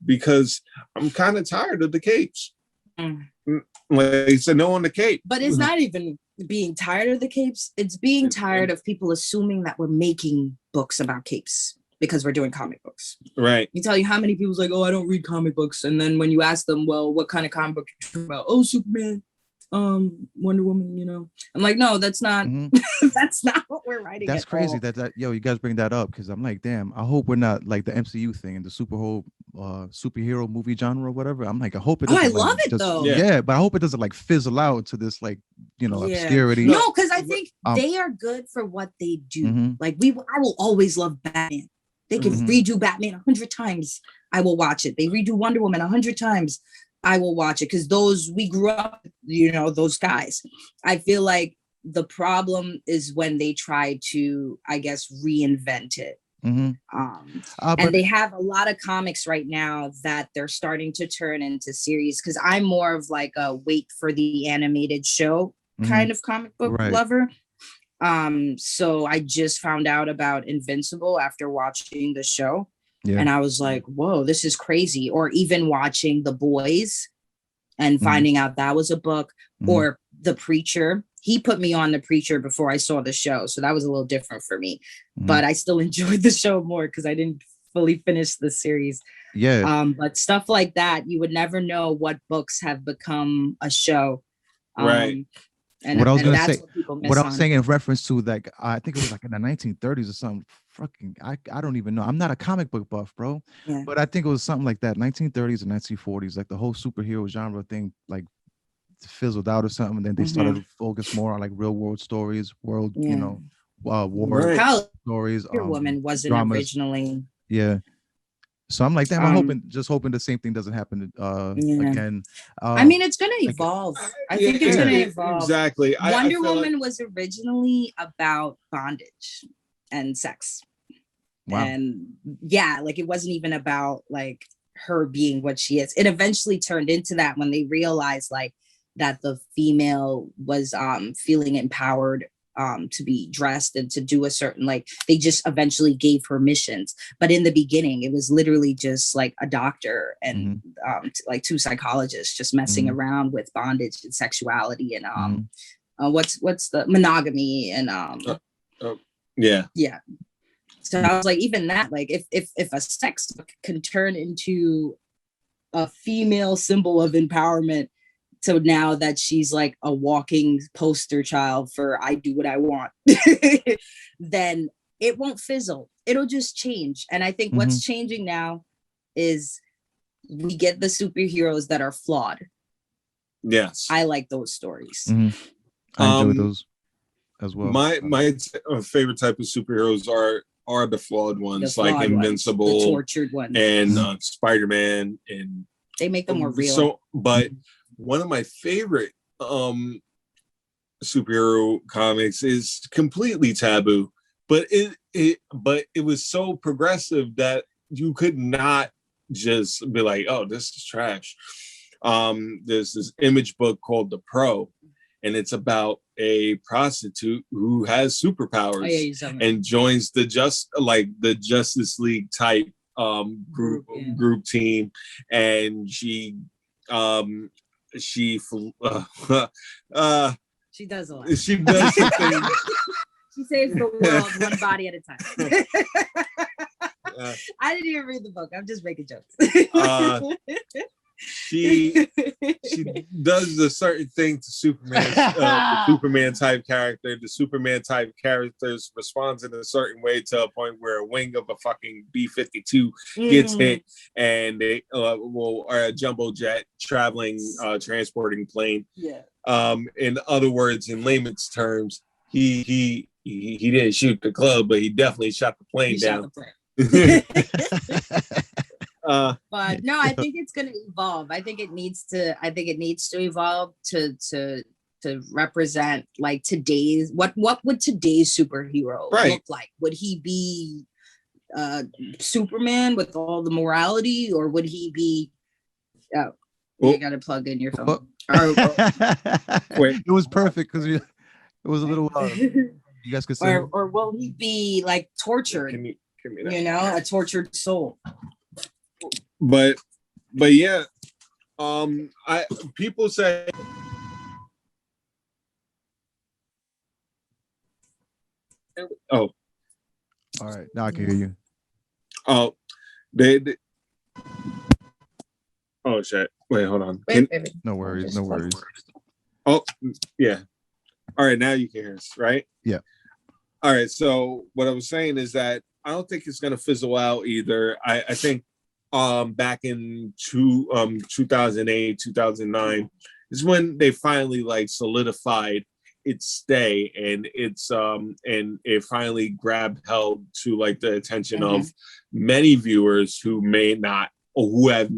because I'm kind of tired of the capes. Mm. Like I said, no on the cape. But it's not even being tired of the capes. It's being tired of people assuming that we're making books about capes because we're doing comic books. Right. You tell you how many people's like, oh, I don't read comic books. And then when you ask them, well, what kind of comic book you talking about? Oh, Superman, Wonder Woman, you know. I'm like, no, that's not that's not what we're writing. That's crazy that yo, you guys bring that up, because I'm like, damn, I hope we're not like the MCU thing and the superhero movie genre or whatever. I'm like, I hope it doesn't. I love it though. Yeah, but I hope it doesn't like fizzle out to this like, you know, obscurity. No, because I think they are good for what they do. Like I will always love Batman. They can redo Batman 100 times. I will watch it. They redo Wonder Woman 100 times. I will watch it because we grew up, you know, those guys. I feel like the problem is when they try to, I guess, reinvent it. And they have a lot of comics right now that they're starting to turn into series, because I'm more of like a wait for the animated show kind of comic book lover. So I just found out about Invincible after watching the show. Yeah. And I was like, whoa, this is crazy. Or even watching The Boys and finding out that was a book, or The Preacher. He put me on The Preacher before I saw the show. So that was a little different for me. But I still enjoyed the show more because I didn't fully finish the series. Yeah. But stuff like that, you would never know what books have become a show. Right. And what I was going to say, what I was saying in reference to, like, I think it was like in the 1930s or something. Fucking, I don't even know. I'm not a comic book buff, bro. Yeah. But I think it was something like that, 1930s and 1940s, like the whole superhero genre thing, like fizzled out or something. And then they started to focus more on like real world stories, you know, war stories. Your Woman wasn't dramas. Originally. Yeah. So I'm like, damn, I'm hoping the same thing doesn't happen again. I mean, it's gonna evolve. I think it's gonna evolve. Exactly. Wonder Woman was originally about bondage and sex. Wow. And like it wasn't even about like her being what she is. It eventually turned into that when they realized like that the female was feeling empowered to be dressed and to do a certain, like, they just eventually gave her missions. But in the beginning, it was literally just like a doctor and like two psychologists just messing around with bondage and sexuality and what's the monogamy and yeah. So I was like, even that, like, if a sex book can turn into a female symbol of empowerment, so now that she's like a walking poster child for I do what I want, then it won't fizzle. It'll just change. And I think what's changing now is we get the superheroes that are flawed. Yes. I like those stories. I enjoy those as well. My favorite type of superheroes are the flawed ones, like Invincible, the tortured ones, and Spider-Man, and they make them more real. So, but one of my favorite superhero comics is completely taboo, but it was so progressive that you could not just be like, oh, this is trash. There's this Image book called The Pro, and it's about a prostitute who has superpowers and joins the Justice League type group team, and she does a lot. She does something. She saves the world one body at a time. I didn't even read the book. I'm just making jokes. She does a certain thing to Superman, the Superman type character. The Superman type characters responds in a certain way to a point where a wing of a fucking B-52 gets hit, and they a jumbo jet traveling transporting plane. Yeah. In other words, in layman's terms, he didn't shoot the club, but he definitely shot the plane down. But no, I think it's going to evolve. I think it needs to evolve to represent like today's what would today's superhero look like? Would he be Superman with all the morality, or would he be you got to plug in your phone. It was perfect because it was a little you guys could say, or will he be like tortured? A tortured soul. but yeah, I people say. Oh, all right, now I can hear you. oh, they oh shit. Wait, hold on. No worries, no worries. Oh, yeah. All right, now you can hear us, right? Yeah. All right. So what I was saying is that I don't think it's gonna fizzle out either. I think back in 2008, 2009 is when they finally like solidified its stay, and and it finally held to like the attention of many viewers who may not, or who have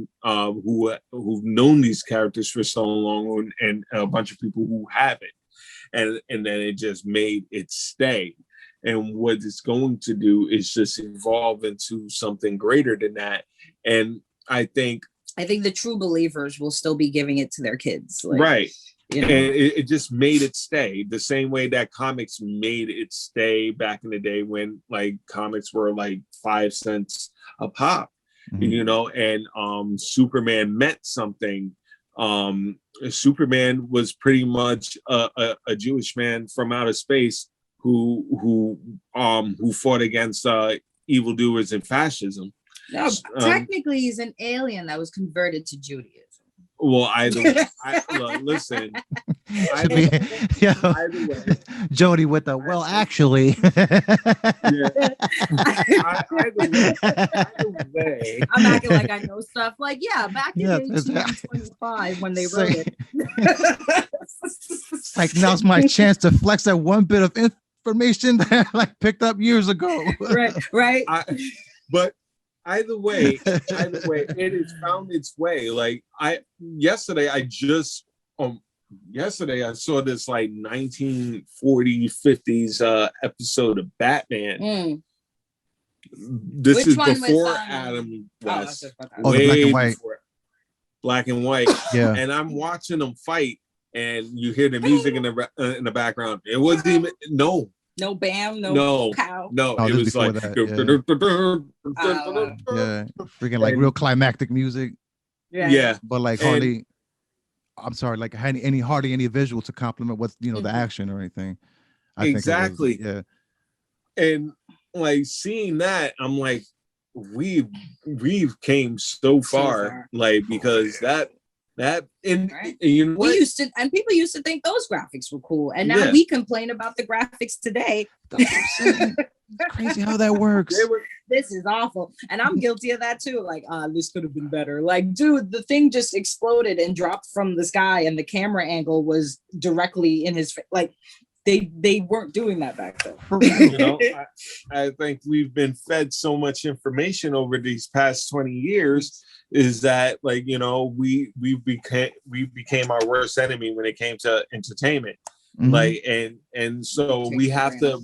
who've known these characters for so long, and a bunch of people who haven't, and then it just made it stay. And what it's going to do is just evolve into something greater than that. And I think the true believers will still be giving it to their kids, like, right. You know? And it just made it stay the same way that comics made it stay back in the day, when like comics were like 5 cents a pop, you know, and Superman meant something. Superman was pretty much a Jewish man from outer space who fought against evildoers and fascism. No, technically he's an alien that was converted to Judaism. Well, listen. Either way. Jody with the actually. Either way. I'm acting like I know stuff. Like, yeah, back in 1825 when they wrote it. It's like, now's my chance to flex that one bit of information that I like picked up years ago. Right. But either way, it has found its way. Like yesterday I saw this like 1940s, 50s episode of Batman. This Which is one before was, Adam West. Oh, the black and white. Black and white. Yeah. And I'm watching them fight, and you hear the music in the background. It wasn't even no bam, no cow. No, it was like that, freaking like real climactic music. Yeah. But like hardly, I'm sorry, like hardly any visual to complement what's the action or anything. Exactly. And like seeing that, I'm like, we've came so far, like, because that and you know what? People used to think those graphics were cool, and now we complain about the graphics today. Crazy how that works. This is awful, and I'm guilty of that too. Like, this could have been better. Like, dude, the thing just exploded and dropped from the sky, and the camera angle was directly in his face. Like, they weren't doing that back then. You know, I think we've been fed so much information over these past 20 years, is that, like, you know, we became our worst enemy when it came to entertainment. Like, and so we have to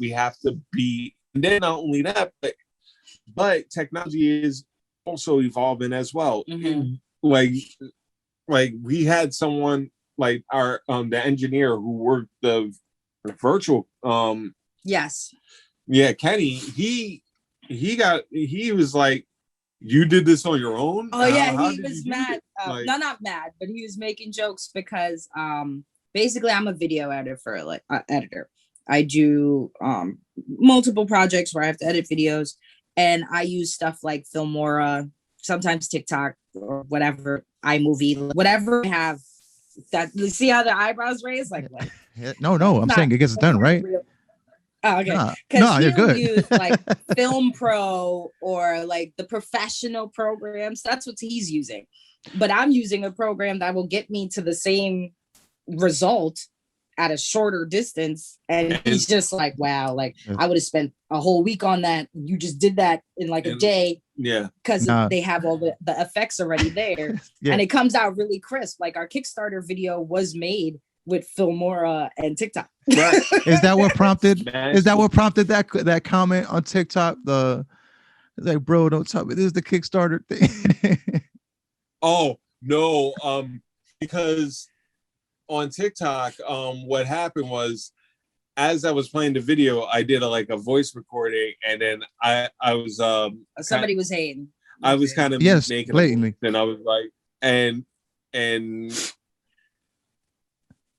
be, and then not only that, but technology is also evolving as well. Like we had someone like our the engineer who worked the virtual Kenny, he was like, you did this on your own? Oh yeah, he was mad. Not mad, but he was making jokes because basically I'm a video editor editor. I do multiple projects where I have to edit videos, and I use stuff like Filmora, sometimes TikTok or whatever, iMovie, whatever I have. That, see how the eyebrows raised? Like no, I'm saying it gets done, right? Oh, okay. No, you're good. Use like Film Pro or like the professional programs. That's what he's using. But I'm using a program that will get me to the same result at a shorter distance. And he's just like, wow, like I would have spent a whole week on that. You just did that in like a day. Yeah. Because they have all the effects already there. And it comes out really crisp. Like our Kickstarter video was made with Filmora and TikTok. Right. Is that what prompted that comment on TikTok? Like, bro, don't tell me this is the Kickstarter thing. Oh no, because on TikTok, what happened was, as I was playing the video, I did a voice recording, and then I was somebody was hating. I was kind of making blatantly, and I was like, and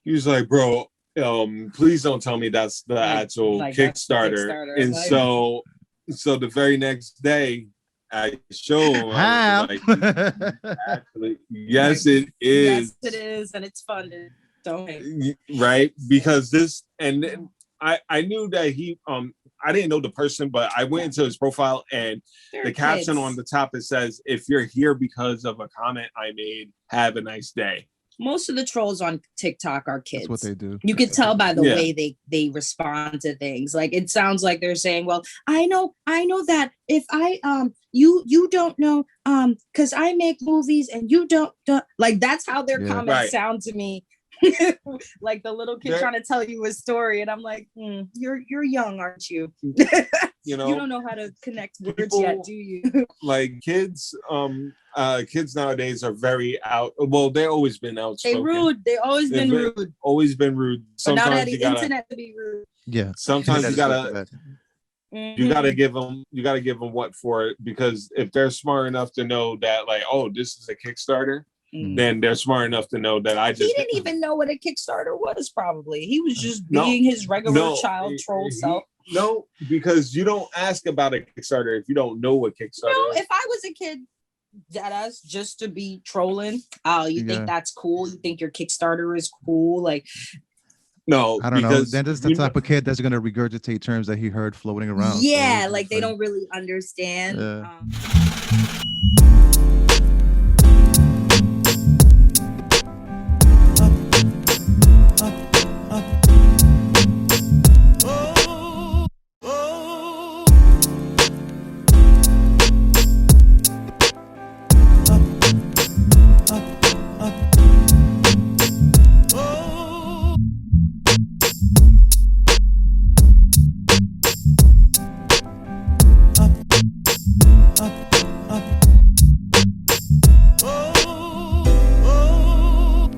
he was like, bro, please don't tell me that's the actual Kickstarter. And so the very next day, I showed him. I was like, actually, yes, it is. Yes, it is, and it's funded. Right, because this, and I knew that he I didn't know the person, but I went into his profile and the caption on the top, it says, if you're here because of a comment I made, have a nice day. Most of the trolls on TikTok are kids. That's what they do. You can tell by the way they respond to things. Like, it sounds like they're saying, well, I know that if I you don't know because I make movies and you don't like, that's how their comments sound to me. Like the little kid trying to tell you a story, and I'm like, you're young, aren't you? You don't know how to connect words yet, do you? Like kids nowadays are very out. Well, they've always been outspoken. They rude. They always been rude. Always been rude. Sometimes but now that the internet to be rude. Yeah. Sometimes you gotta. You gotta give them what for it, because if they're smart enough to know that, like, oh, this is a Kickstarter. Then they're smart enough to know that he didn't even know what a Kickstarter was. Probably he was just being his regular child troll self. No, because you don't ask about a Kickstarter if you don't know what Kickstarter is. If I was a kid, deadass, just to be trolling, you think that's cool? You think your Kickstarter is cool? Like, no, I don't know. That is the type of kid that's gonna regurgitate terms that he heard floating around. Yeah, so like they don't really understand. Yeah.